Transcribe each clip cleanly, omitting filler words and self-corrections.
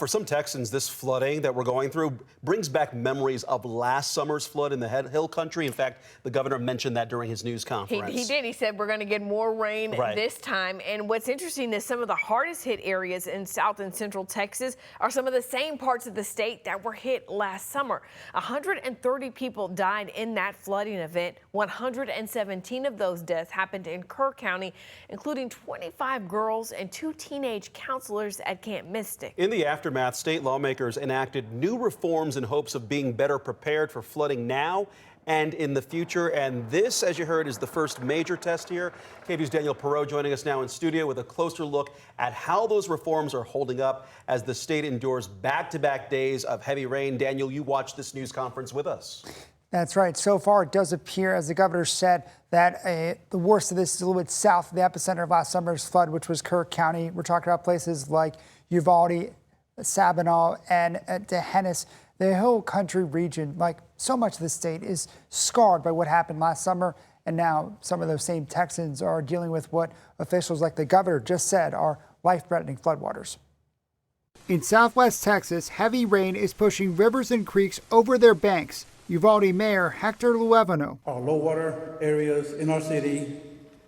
For some Texans, this flooding that we're going through brings back memories of last summer's flood in the Hill Country. In fact, the governor mentioned that during his news conference. He did. He said we're going to get more rain this time. And what's interesting is some of the hardest hit areas in South and Central Texas are some of the same parts of the state that were hit last summer. 130 people died in that flooding event. 117 of those deaths happened in Kerr County, including 25 girls and 2 teenage counselors at Camp Mystic. In the aftermath, state lawmakers enacted new reforms in hopes of being better prepared for flooding now and in the future. And this, as you heard, is the first major test here. KVUE's Daniel Perot joining us now in studio with a closer look at how those reforms are holding up as the state endures back-to-back days of heavy rain. Daniel, you watched this news conference with us. That's right. So far, it does appear, as the governor said, that the worst of this is a little bit south of the epicenter of last summer's flood, which was Kerr County. We're talking about places like Uvalde, Sabinal, and Dehennis. The Hill Country region, like so much of the state, is scarred by what happened last summer. And now some of those same Texans are dealing with what officials like the governor just said are life-threatening floodwaters. In southwest Texas, heavy rain is pushing rivers and creeks over their banks. Uvalde Mayor Hector Luevano. Our low water areas in our city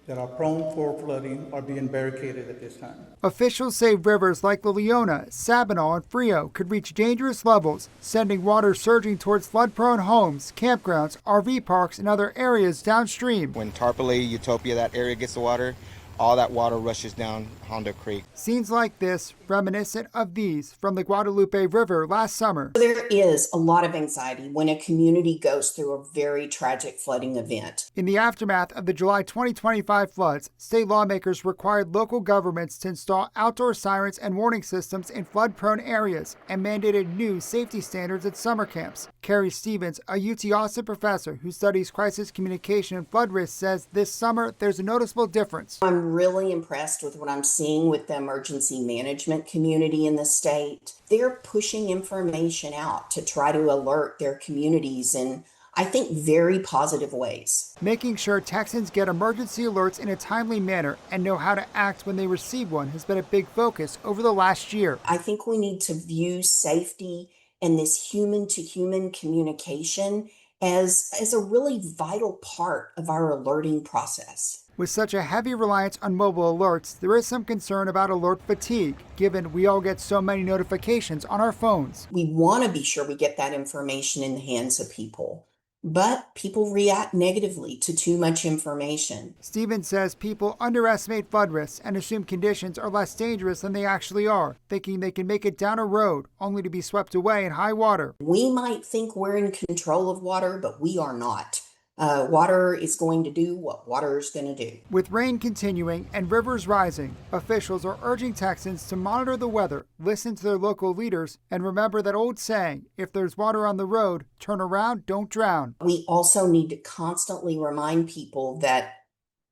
that are prone for flooding are being barricaded at this time. Officials say rivers like the Leona, Sabinal, and Frio could reach dangerous levels, sending water surging towards flood-prone homes, campgrounds, RV parks, and other areas downstream. When Tarpley, Utopia, that area gets the water, all that water rushes down Honda Creek. Scenes like this, reminiscent of these from the Guadalupe River last summer. There is a lot of anxiety when a community goes through a very tragic flooding event. In the aftermath of the July 2025 floods, state lawmakers required local governments to install outdoor sirens and warning systems in flood-prone areas and mandated new safety standards at summer camps. Carrie Stevens, a UT Austin professor who studies crisis communication and flood risk, says this summer there's a noticeable difference. I'm really impressed with what I'm seeing with the emergency management community in the state. They're pushing information out to try to alert their communities in, I think, very positive ways. Making sure Texans get emergency alerts in a timely manner and know how to act when they receive one has been a big focus over the last year. I think we need to view safety and this human-to-human communication as a really vital part of our alerting process. With such a heavy reliance on mobile alerts, there is some concern about alert fatigue, given we all get so many notifications on our phones. We want to be sure we get that information in the hands of people, but people react negatively to too much information. Stevens says people underestimate flood risks and assume conditions are less dangerous than they actually are, thinking they can make it down a road only to be swept away in high water. We might think we're in control of water, but we are not. Water is going to do what water is going to do. With rain continuing and rivers rising, officials are urging Texans to monitor the weather, listen to their local leaders, and remember that old saying, if there's water on the road, turn around, don't drown. We also need to constantly remind people that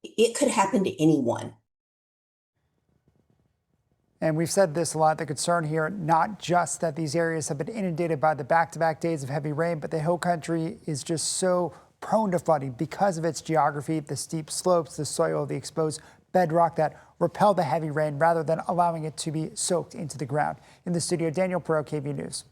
it could happen to anyone. And we've said this a lot, the concern here, not just that these areas have been inundated by the back-to-back days of heavy rain, but the Hill Country is just so prone to flooding because of its geography, the steep slopes, the soil, the exposed bedrock that repel the heavy rain rather than allowing it to be soaked into the ground. In the studio, Daniel Perot, KVUE News.